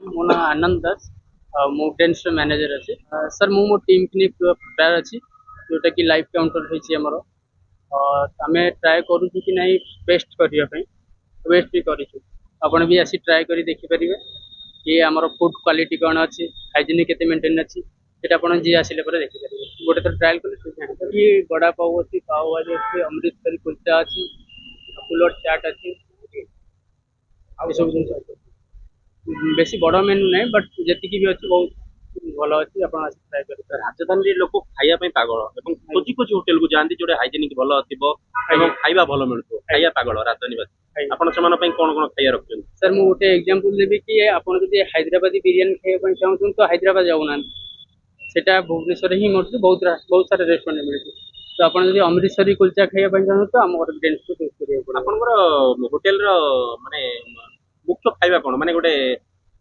मो ना आनंद दास मु टेन्स मैनेजर अच्छी सर मु मो टीम की प्रिपेयर अच्छी जोटा कि लाइव काउंटर होमर आम ट्राए करूँ कि नहीं बेस्ट करने बेस्ट भी कर भी आसी ट्राए कर देखिपारे ये आमर फुड क्वालिटी कौन अच्छी हाइजीनिक केते मेंटेन अच्छी सेटा आप जी आसिले देखिपारे गोटे थर ट्रायल कले ये बड़ा पाव अच्छी पाव भाजी अच्छी अमृतसरी कुलचा अच्छी फुलर चाट अच्छी ये सब जिन बेसी बड़ मेनू ना बट जी भी अच्छी बहुत भल अच्छी आप ट्राए करेंगे। राजधानी लोक खाइबा पागल एवं खोजी खोजी होटेल को जाती जो हाइजेनिक भल थो खाइबा भल मिलू खाइबा पागल राजधानी आप कौन कौन खाइबा रखते सर मुझे गोटे एग्जांपल देवी कि आपड़ जो हैदराबादी बिरियानी खाइबा चाहूँ तो हैदराबाद जाऊना सेटा भुवनेश्वर ही मिलूँ बहुत सारा रेस्टोरेंट मिलूँ तो आप अमृतसरी कुलचा खाइबा चाहूँ तो आम रेस्टोरेंट को चूज करा आपंकर होटेल माने मुख्य खाइबा कौन माने गोटे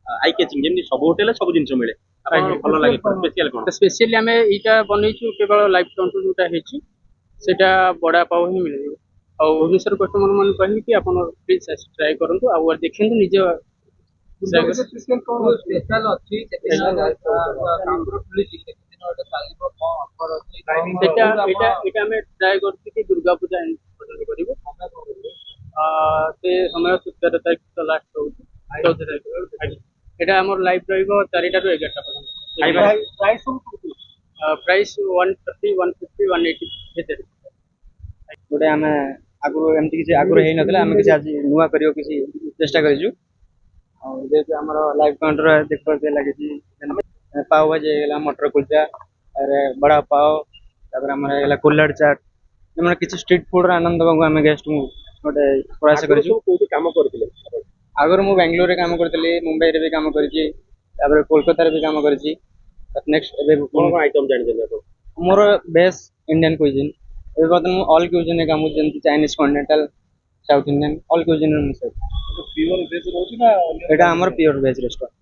आई कैचिंग जमी सब होटेल सब जिन मिले भल लगे स्पेशल कौन स्पेशली आम यहाँ बनईचु केवल लाइफ काउंटर जोटा सेटा बड़ा पाव ही मिल और भुवनेश्वर कस्टमर मान कहली कि आप प्लीज ट्राए करूँ आउ देखते निज ट्राए कर दुर्गा पूजा करूँ से समय 17 तारीख तो लास्ट रोज 14 तारीख এটা আমার লাইভ রহব 4টা ରୁ 11টা পর্যন্ত ପ୍ରାଇସ୍ 130 150 180 ଭିତରେ गोटे आम आगु एमती किसी आगु हो ना आम किसी आज नुआ कर किसी चेष्टा करूँ जेहतु आम लाइव काउंटर देख लगी पाव भाजी है मटर कुलचा बड़ा पाव आम कुल्हड़ चाट किसी स्ट्रीट फुड आनंद देवा आम गेस्ट गोटे प्रयास कर आगर मु बेंगलोर रे काम करती मुंबई रे भी काम करी कोलकाता रे भी काम करी नेक्स्ट आइटम जानी मोर बेस्ट इंडियन क्विजिन ए बर्तमान ऑल क्विजिन रे काम जेंति Chinese continental South Indian all cuisine रे मिसे प्योर वेज रहउची ना एटा हमर प्योर वेज रेस्टोरेंट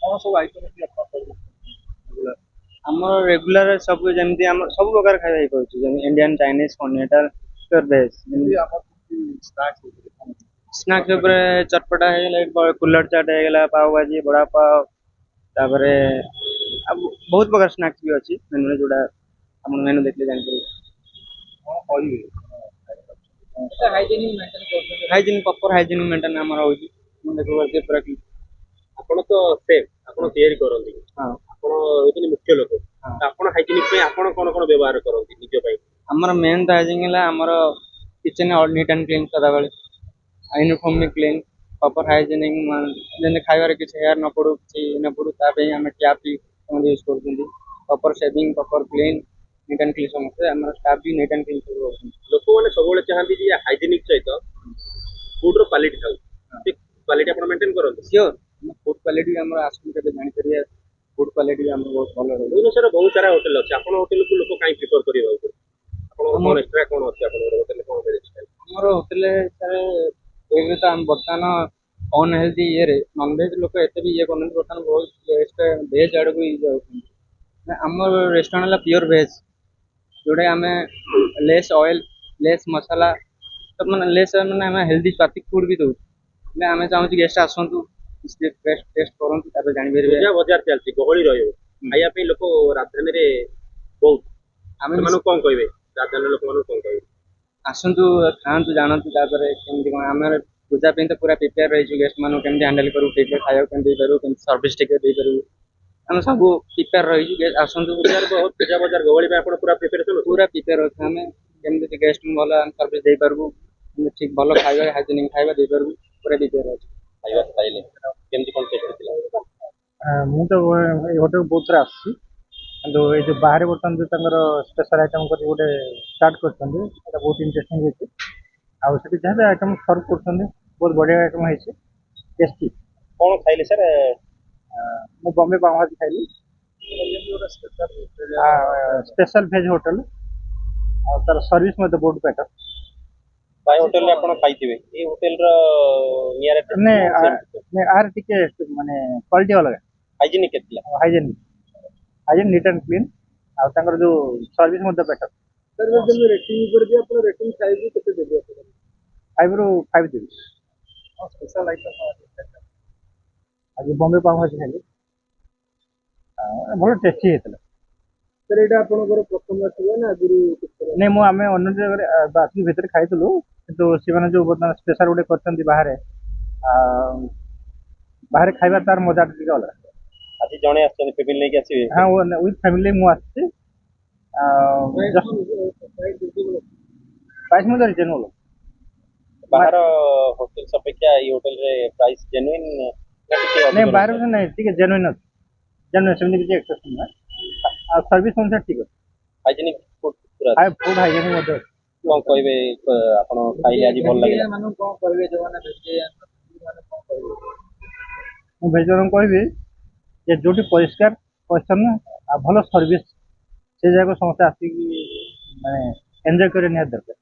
कौन सब आइटम की आपन हमर रेगुलर सब जेंति हम सब प्रकार खाइ पाउची जेंति Indian Chinese continental pure veg जेंति आपन स्नैक्स स्नैक्स ऊपर चटपटा है कुल्हड़ चाट है पाव भाजी बड़ा पाव तापरे अब बहुत प्रकार स्नैक्स भी अच्छी मेनू जोड़ा अपन मेनू देखले जान हाइजीन प्रॉपर हाइजीन मेंटेन हमर होची देखो वर्के पूरा की आपण तो सेम आपण तयारी करंती हां आपण होतनी मुख्य लोक आपण हाइजीनिक पे आपण कोन कोन व्यवहार करंती निज पई हमर मेन हाइजीन है हमर kitchen all NEET and clean सदा बेले यूनिफॉर्म भी क्लीन प्रॉपर हाइजीनिक जेने खाइबार किसी हेयर न पड़ू किसी न पड़ू तापे हम टैप भी यूज करछंती proper shaving proper clean neat and clean समझते हमर स्टाफ भी नीट एंड क्लीन सब होछन लोक माने सबले चाहंती जे हाइजीनिक सहित फूड रो क्वालिटी थाउ से क्वालिटी आपण मेंटेन करंती श्योर फूड क्वालिटी हमर आसुन के जानि करिया फूड क्वालिटी हमर बहुत भलो रहै भुवनेश्वर बहुत सारा होटल अछि आपण होटल को लोक काई प्रिफर करिबा आपण कोन एक्स्ट्रा कोन अछि आपण होटल कोन भेज हमर होटल सारे एक तो हम बर्तमान अनहेल्दी ये रे नॉन वेज लोक एते भी ये करन बर्तमान बहुत वेस्ट वेज आड़ को जाउ हमर रेस्टोरेंट ला प्योर वेज जोड़े आमे लेस ऑयल लेस मसाला तो माने लेस माने हम हेल्दी स्वादिक फूड भी दउ ले आमे चाहू गेस्ट आसंतु इसके बेस्ट टेस्ट करंतु तापर जानि बेरबे पूजा बाजार चलती गहली रहयो खाइया पे लोक राजधानी रे बहुत आमे मानु कोन कहबे राजधानी लोक मानु कोन कहबे आसंतु खांतु जानतु तापर केमति कोन हमर पूजा पे तो पूरा प्रिपेयर रही गेस्ट मानु केमति हैंडल करू ठीक खाइयो केमति करू केमति सर्विस ठीक दे करू हम सब प्रिपेयर रही गेस्ट आसंतु बहुत पूजा बाजार गहली पे आपण पूरा प्रिपेयर होत हमें केमति गेस्ट भलो सर्विस दे परबू ठीक भलो खाइबा हाइजीनिक खाइबा दे परबू पूरा प्रिपेयर अछि खाइबा खाइले केमति कोन टेस्ट दिला मु तो होटल बहुत सारा आसी କିନ୍ତୁ ଏଇ ଯେଉଁ ବାହାରେ ବର୍ତ୍ତମାନ ଯେଉଁ ତାଙ୍କର ସ୍ପେଶାଲ ଆଇଟମ୍ କରି ଗୋଟେ ଷ୍ଟାର୍ଟ କରିଛନ୍ତି ସେଇଟା ବହୁତ ଇଣ୍ଟରେଷ୍ଟିଂ ହେଇଛି ଆଉ ସେଠି ଯାହା ବି ଆଇଟମ୍ ସର୍ଭ କରୁଛନ୍ତି ବହୁତ ବଢ଼ିଆ ଆଇଟମ୍ ହେଇଛି ଟେଷ୍ଟି କଣ ଖାଇଲେ ସାର୍ ମୁଁ ବମ୍ବେ ପାଓ ଭାଜି ଖାଇଲି ସ୍ପେଶାଲ ଭେଜ୍ ହୋଟେଲ ଆଉ ତାର ସର୍ଭିସ୍ ମଧ୍ୟ ବହୁତ ବେଟର ବାଇ ହୋଟେଲ ରେ ଆପଣ ଖାଇଥିବେ ଏଇ ହୋଟେଲ ର ନିଆର ମାନେ ଆର ଟିକେ ମାନେ କ୍ୱାଲିଟି ଅଲଗା ହାଇଜିନିକ୍ କେଥିଲା हाइजीन नीट एंड क्लीन आउ तांकर जो सर्विस मध्ये बेटर सर जब रेटिंग कर दिया अपन रेटिंग 5 भी कितने दे दिया अपन 5 ରୁ 5 देबी स्पेशल आइटम ଆଜି ବମ୍ବେ ପାଓ ଭାଜି ଖାଇଲି ଭଲ ଟେଷ୍ଟି ହେଇଥିଲା। ସାର୍ ଏଇଟା ଆପଣଙ୍କର ପ୍ରଥମ ଆସିବ ନା ଆଗରୁ ନାଇଁ ମୁଁ ଆମେ ଅନ୍ୟ ଜାଗାରେ ବାସି ଭିତରେ ଖାଇଥିଲୁ କିନ୍ତୁ ସେମାନେ ଯୋଉ ବର୍ତ୍ତମାନ ସ୍ପେଶାଲ ଗୋଟେ କରିଛନ୍ତି ବାହାରେ ବାହାରେ ଖାଇବା ତାର ମଜା ଟିକେ ଅଲଗା। ଆଜି ଜଣେ ଆସିଛନ୍ତି ଫ୍ୟାମିଲି ନେଇକି ଆସିବେ ହଁ ୱିଥ୍ ଫ୍ୟାମିଲି ମୁଁ ଆସିଛି ପ୍ରାଇସ୍ ମୁଁ ଧରିଛି ନୁହଁ ବାହାର ହୋଟେଲ ଅପେକ୍ଷା ଏଇ ହୋଟେଲରେ ପ୍ରାଇସ୍ ଜେନ୍ୟୁଇନ୍ ନାଇଁ ବାହାରେ ନାଇଁ ଟିକେ ଜେନୁଇନ୍ ଅଛି ଜେନୁଇନ୍ ସେମିତି କିଛି ଏକ୍ସେପ୍ସନ୍ ନାହିଁ ଆଉ ସର୍ଭିସ୍ ଅନୁସାରେ ଠିକ୍ ଅଛି ହାଇଜେନିକ୍ ପୁରା ଫୁଡ୍ ହାଇଜେନିକ୍ ମଧ୍ୟ ଅଛି। କଣ କହିବେ ଆପଣ ଖାଇଲେ ଆଜି ଭଲ ଲାଗିଲା? ମାନଙ୍କୁ କଣ କହିବେ ଯୋଉମାନେ ଭେଜିଟେରିଆନ ମାନେ କଣ କହିବେ? ମୁଁ ଭେଜିଟେରିଆନ କହିବି ଯେ ଯୋଉଠି ପରିଷ୍କାର ପରିଚ୍ଛନ୍ନ ଆଉ ଭଲ ସର୍ଭିସ୍ ସେ ଜାଗାକୁ ସମସ୍ତେ ଆସିକି ମାନେ ଏନ୍ଜୟ କରିବା ନିହାତି ଦରକାର।